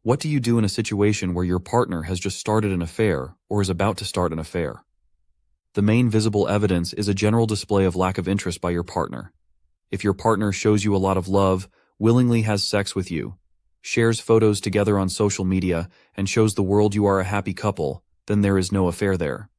What do you do in a situation where your partner has just started an affair or is about to start an affair? The main visible evidence is a general display of lack of interest by your partner. If your partner shows you a lot of love, willingly has sex with you, shares photos together on social media, and shows the world you are a happy couple, then there is no affair there.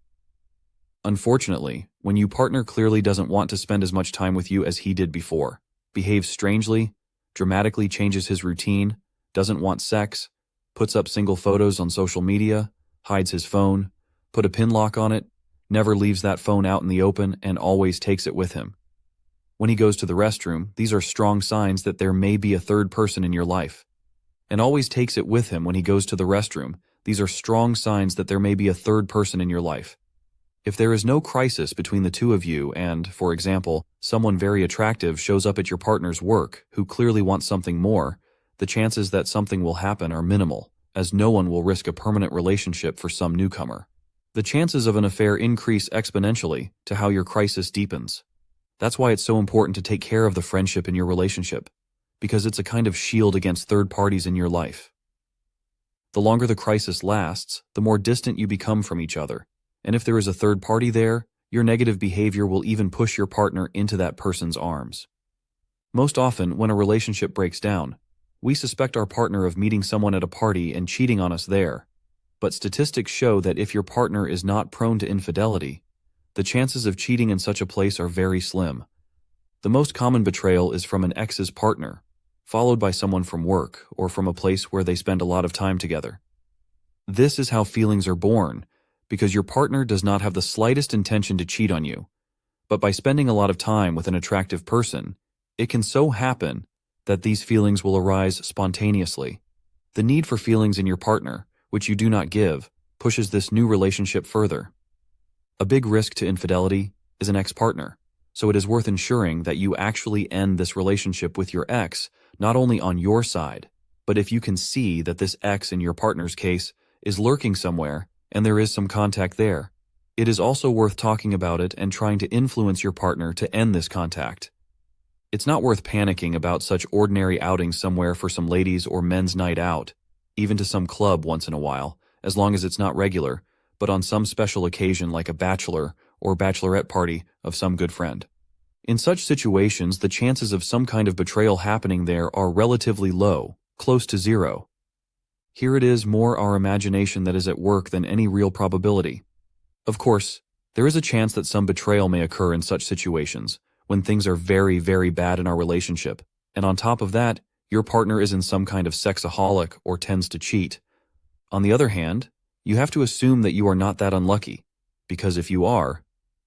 Unfortunately, when your partner clearly doesn't want to spend as much time with you as he did before, behaves strangely, dramatically changes his routine, doesn't want sex, puts up single photos on social media, hides his phone, put a pin lock on it, never leaves that phone out in the open, and always takes it with him. When he goes to the restroom, these are strong signs that there may be a third person in your life. And always takes it with him when he goes to the restroom, these are strong signs that there may be a third person in your life. If there is no crisis between the two of you and, for example, someone very attractive shows up at your partner's work who clearly wants something more, the chances that something will happen are minimal, as no one will risk a permanent relationship for some newcomer. The chances of an affair increase exponentially to how your crisis deepens. That's why it's so important to take care of the friendship in your relationship, because it's a kind of shield against third parties in your life. The longer the crisis lasts, the more distant you become from each other, and if there is a third party there, your negative behavior will even push your partner into that person's arms. Most often, when a relationship breaks down, we suspect our partner of meeting someone at a party and cheating on us there. But statistics show that if your partner is not prone to infidelity, the chances of cheating in such a place are very slim. The most common betrayal is from an ex's partner, followed by someone from work or from a place where they spend a lot of time together. This is how feelings are born, because your partner does not have the slightest intention to cheat on you. But by spending a lot of time with an attractive person, it can so happen that these feelings will arise spontaneously. The need for feelings in your partner, which you do not give, pushes this new relationship further. A big risk to infidelity is an ex-partner, so it is worth ensuring that you actually end this relationship with your ex, not only on your side, but if you can see that this ex in your partner's case is lurking somewhere and there is some contact there. It is also worth talking about it and trying to influence your partner to end this contact. It's not worth panicking about such ordinary outings somewhere for some ladies or men's night out, even to some club once in a while, as long as it's not regular, but on some special occasion like a bachelor or bachelorette party of some good friend. In such situations, the chances of some kind of betrayal happening there are relatively low, close to zero. Here it is more our imagination that is at work than any real probability. Of course, there is a chance that some betrayal may occur in such situations, when things are very, very bad in our relationship, and on top of that, your partner is in some kind of sexaholic or tends to cheat. On the other hand, you have to assume that you are not that unlucky, because if you are,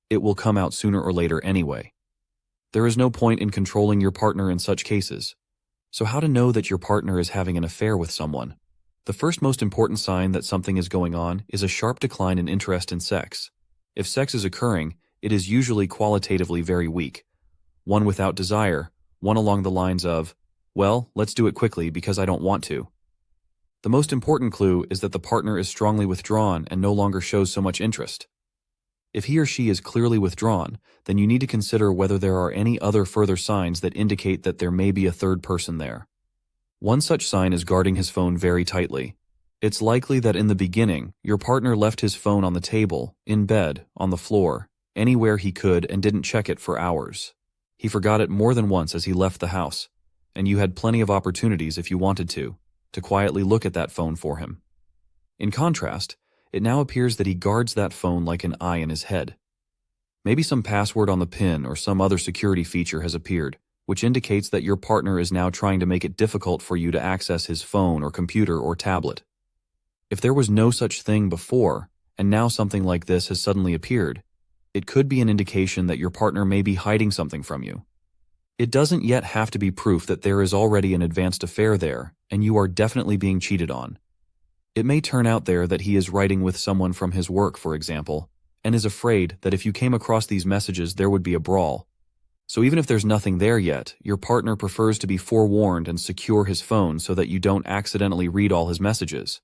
it will come out sooner or later anyway. There is no point in controlling your partner in such cases. So how to know that your partner is having an affair with someone? The first most important sign that something is going on is a sharp decline in interest in sex. If sex is occurring, it is usually qualitatively very weak. One without desire, one along the lines of, well, let's do it quickly because I don't want to. The most important clue is that the partner is strongly withdrawn and no longer shows so much interest. If he or she is clearly withdrawn, then you need to consider whether there are any other further signs that indicate that there may be a third person there. One such sign is guarding his phone very tightly. It's likely that in the beginning, your partner left his phone on the table, in bed, on the floor, anywhere he could and didn't check it for hours. He forgot it more than once as he left the house, and you had plenty of opportunities if you wanted to quietly look at that phone for him. In contrast, it now appears that he guards that phone like an eye in his head. Maybe some password on the pin or some other security feature has appeared, which indicates that your partner is now trying to make it difficult for you to access his phone or computer or tablet. If there was no such thing before, and now something like this has suddenly appeared, it could be an indication that your partner may be hiding something from you. It doesn't yet have to be proof that there is already an advanced affair there, and you are definitely being cheated on. It may turn out there that he is writing with someone from his work, for example, and is afraid that if you came across these messages there would be a brawl. So even if there's nothing there yet, your partner prefers to be forewarned and secure his phone so that you don't accidentally read all his messages.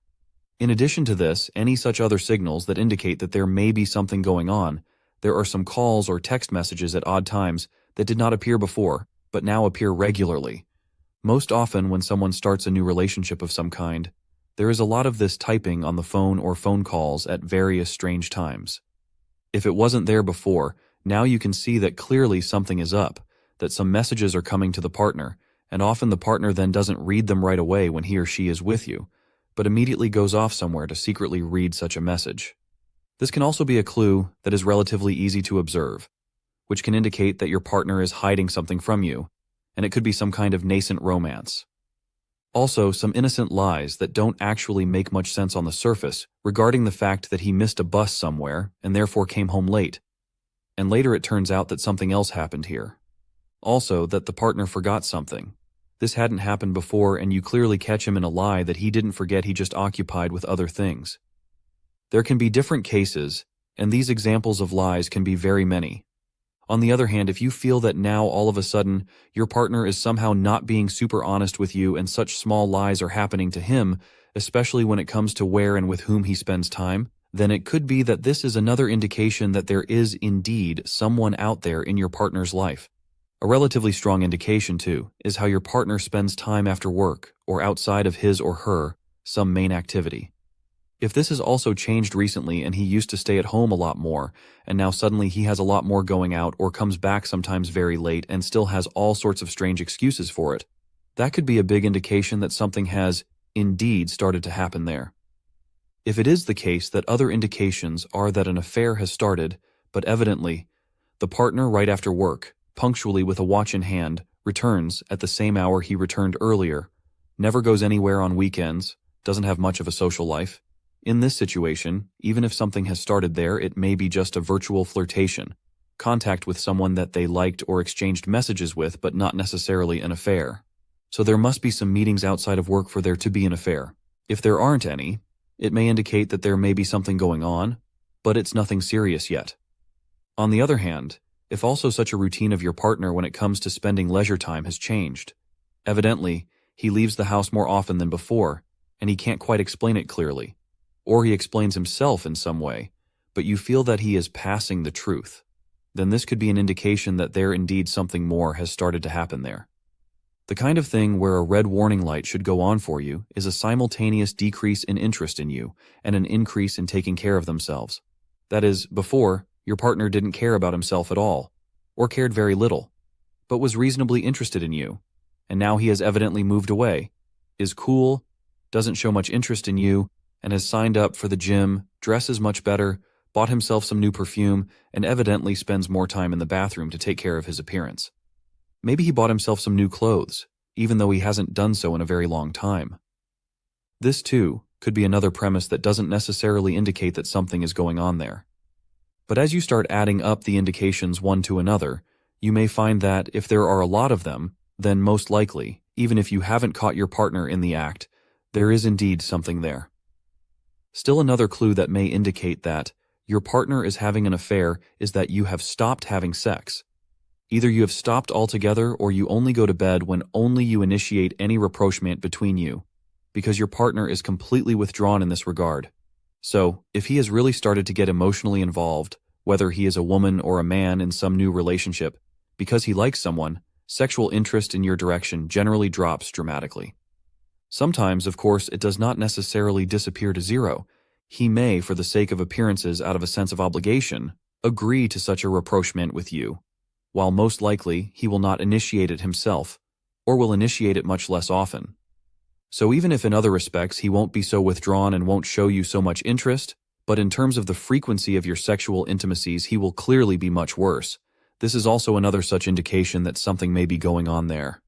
In addition to this, any such other signals that indicate that there may be something going on, there are some calls or text messages at odd times that did not appear before, but now appear regularly. Most often when someone starts a new relationship of some kind, There is a lot of this typing on the phone or phone calls at various strange times. If it wasn't there before, now you can see that clearly something is up, that some messages are coming to the partner, and often the partner then doesn't read them right away when he or she is with you, but immediately goes off somewhere to secretly read such a message. This can also be a clue that is relatively easy to observe, which can indicate that your partner is hiding something from you, and it could be some kind of nascent romance. Also, some innocent lies that don't actually make much sense on the surface regarding the fact that he missed a bus somewhere and therefore came home late, and later it turns out that something else happened here. Also, that the partner forgot something. This hadn't happened before, and you clearly catch him in a lie that he didn't forget, he just occupied with other things. There can be different cases, and these examples of lies can be very many. On the other hand, if you feel that now all of a sudden your partner is somehow not being super honest with you and such small lies are happening to him, especially when it comes to where and with whom he spends time, then it could be that this is another indication that there is indeed someone out there in your partner's life. A relatively strong indication, too, is how your partner spends time after work or outside of his or her some main activity. If this has also changed recently and he used to stay at home a lot more, and now suddenly he has a lot more going out or comes back sometimes very late and still has all sorts of strange excuses for it, that could be a big indication that something has indeed started to happen there. If it is the case that other indications are that an affair has started, but evidently, the partner right after work, punctually with a watch in hand, returns at the same hour he returned earlier, never goes anywhere on weekends, doesn't have much of a social life. In this situation, even if something has started there, it may be just a virtual flirtation, contact with someone that they liked or exchanged messages with, but not necessarily an affair. So there must be some meetings outside of work for there to be an affair. If there aren't any, it may indicate that there may be something going on, but it's nothing serious yet. On the other hand, if also such a routine of your partner when it comes to spending leisure time has changed, evidently, he leaves the house more often than before, and he can't quite explain it clearly, or he explains himself in some way, but you feel that he is passing the truth, then this could be an indication that there indeed something more has started to happen there. The kind of thing where a red warning light should go on for you is a simultaneous decrease in interest in you and an increase in taking care of themselves. That is, before, your partner didn't care about himself at all, or cared very little, but was reasonably interested in you, and now he has evidently moved away, is cool, doesn't show much interest in you, and has signed up for the gym, dresses much better, bought himself some new perfume, and evidently spends more time in the bathroom to take care of his appearance. Maybe he bought himself some new clothes, even though he hasn't done so in a very long time. This, too, could be another premise that doesn't necessarily indicate that something is going on there. But as you start adding up the indications one to another, you may find that if there are a lot of them, then most likely, even if you haven't caught your partner in the act, there is indeed something there. Still, another clue that may indicate that your partner is having an affair is that you have stopped having sex. Either you have stopped altogether or you only go to bed when only you initiate any rapprochement between you, because your partner is completely withdrawn in this regard. So, if he has really started to get emotionally involved, whether he is a woman or a man in some new relationship, because he likes someone, sexual interest in your direction generally drops dramatically. Sometimes, of course, it does not necessarily disappear to zero. He may, for the sake of appearances out of a sense of obligation, agree to such a rapprochement with you, while most likely he will not initiate it himself, or will initiate it much less often. So even if in other respects he won't be so withdrawn and won't show you so much interest, but in terms of the frequency of your sexual intimacies he will clearly be much worse, this is also another such indication that something may be going on there.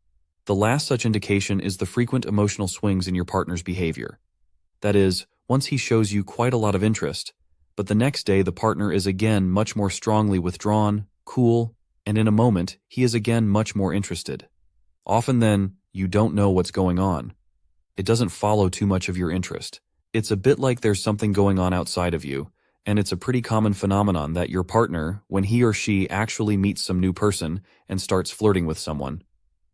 The last such indication is the frequent emotional swings in your partner's behavior. That is, once he shows you quite a lot of interest, but the next day the partner is again much more strongly withdrawn, cool, and in a moment he is again much more interested. Often then, you don't know what's going on. It doesn't follow too much of your interest. It's a bit like there's something going on outside of you, and it's a pretty common phenomenon that your partner, when he or she actually meets some new person and starts flirting with someone,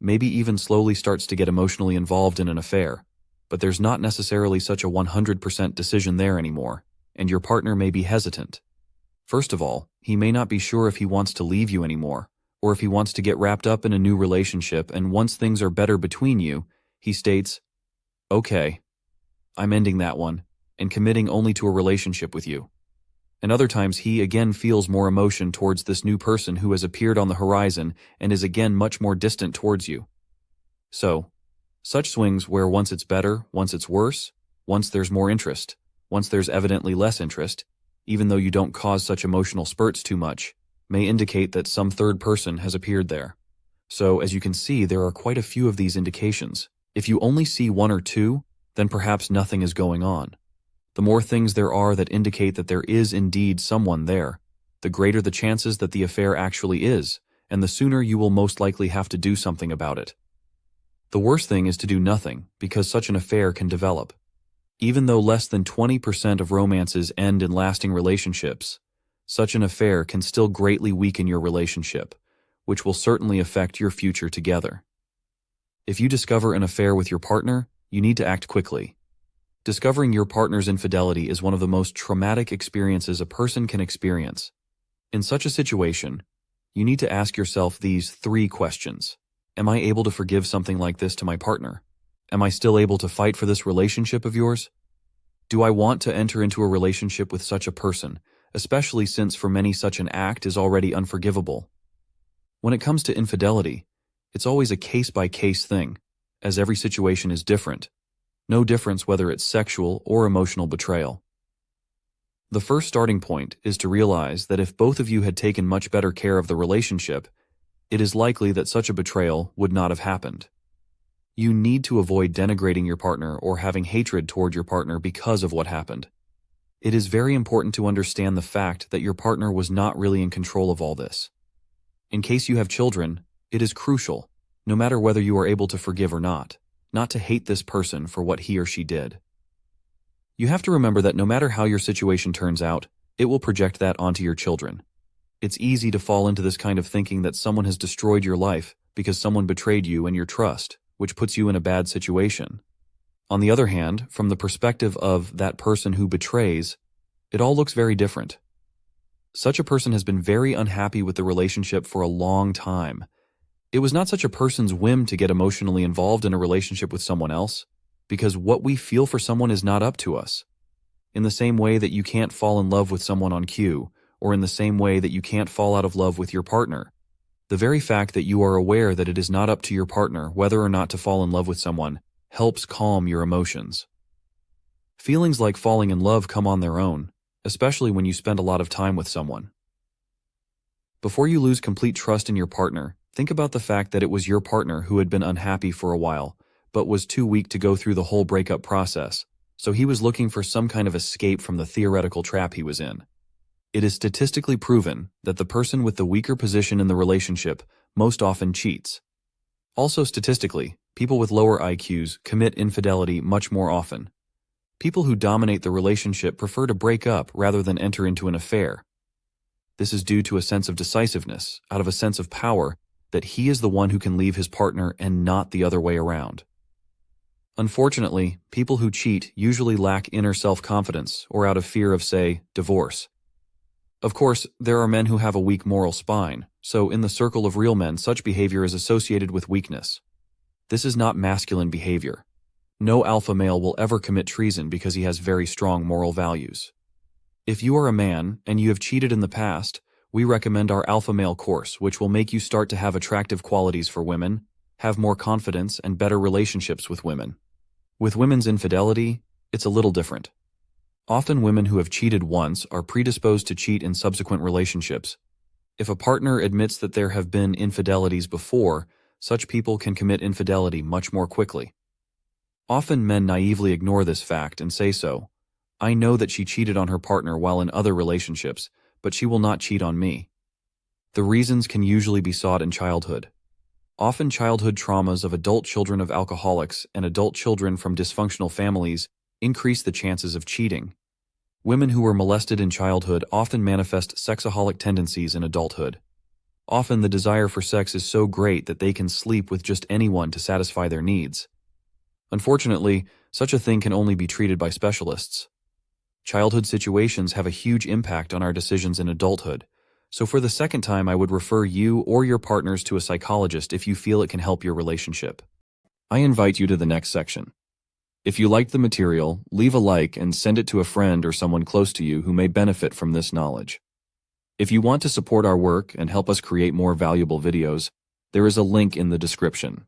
maybe even slowly starts to get emotionally involved in an affair, but there's not necessarily such a 100% decision there anymore, and your partner may be hesitant. First of all, he may not be sure if he wants to leave you anymore, or if he wants to get wrapped up in a new relationship, and once things are better between you, he states, "Okay." I'm ending that one, and committing only to a relationship with you. And other times he again feels more emotion towards this new person who has appeared on the horizon and is again much more distant towards you. So, such swings where once it's better, once it's worse, once there's more interest, once there's evidently less interest, even though you don't cause such emotional spurts too much, may indicate that some third person has appeared there. So, as you can see, there are quite a few of these indications. If you only see one or two, then perhaps nothing is going on. The more things there are that indicate that there is indeed someone there, the greater the chances that the affair actually is, and the sooner you will most likely have to do something about it. The worst thing is to do nothing, because such an affair can develop. Even though less than 20% of romances end in lasting relationships, such an affair can still greatly weaken your relationship, which will certainly affect your future together. If you discover an affair with your partner, you need to act quickly. Discovering your partner's infidelity is one of the most traumatic experiences a person can experience. In such a situation, you need to ask yourself these 3 questions. Am I able to forgive something like this to my partner? Am I still able to fight for this relationship of yours? Do I want to enter into a relationship with such a person, especially since for many such an act is already unforgivable? When it comes to infidelity, it's always a case-by-case thing, as every situation is different. No difference whether it's sexual or emotional betrayal. The first starting point is to realize that if both of you had taken much better care of the relationship, it is likely that such a betrayal would not have happened. You need to avoid denigrating your partner or having hatred toward your partner because of what happened. It is very important to understand the fact that your partner was not really in control of all this. In case you have children, it is crucial, no matter whether you are able to forgive or not to hate this person for what he or she did. You have to remember that no matter how your situation turns out, it will project that onto your children. It's easy to fall into this kind of thinking that someone has destroyed your life because someone betrayed you and your trust, which puts you in a bad situation. On the other hand, from the perspective of that person who betrays, it all looks very different. Such a person has been very unhappy with the relationship for a long time. It was not such a person's whim to get emotionally involved in a relationship with someone else, because what we feel for someone is not up to us. In the same way that you can't fall in love with someone on cue, or in the same way that you can't fall out of love with your partner, the very fact that you are aware that it is not up to your partner whether or not to fall in love with someone helps calm your emotions. Feelings like falling in love come on their own, especially when you spend a lot of time with someone. Before you lose complete trust in your partner, think about the fact that it was your partner who had been unhappy for a while, but was too weak to go through the whole breakup process, so he was looking for some kind of escape from the theoretical trap he was in. It is statistically proven that the person with the weaker position in the relationship most often cheats. Also statistically, people with lower IQs commit infidelity much more often. People who dominate the relationship prefer to break up rather than enter into an affair. This is due to a sense of decisiveness, out of a sense of power, that he is the one who can leave his partner and not the other way around. Unfortunately, people who cheat usually lack inner self-confidence or out of fear of, say, divorce. Of course, there are men who have a weak moral spine, so in the circle of real men such behavior is associated with weakness. This is not masculine behavior. No alpha male will ever commit treason because he has very strong moral values. If you are a man and you have cheated in the past, we recommend our Alpha Male course, which will make you start to have attractive qualities for women, have more confidence and better relationships with women. With women's infidelity, it's a little different. Often women who have cheated once are predisposed to cheat in subsequent relationships. If a partner admits that there have been infidelities before, such people can commit infidelity much more quickly. Often men naively ignore this fact and say so. I know that she cheated on her partner while in other relationships, but she will not cheat on me. The reasons can usually be sought in childhood. Often childhood traumas of adult children of alcoholics and adult children from dysfunctional families increase the chances of cheating. Women who were molested in childhood often manifest sexaholic tendencies in adulthood. Often the desire for sex is so great that they can sleep with just anyone to satisfy their needs. Unfortunately, such a thing can only be treated by specialists. Childhood situations have a huge impact on our decisions in adulthood, so for the second time I would refer you or your partners to a psychologist if you feel it can help your relationship. I invite you to the next section. If you liked the material, leave a like and send it to a friend or someone close to you who may benefit from this knowledge. If you want to support our work and help us create more valuable videos, there is a link in the description.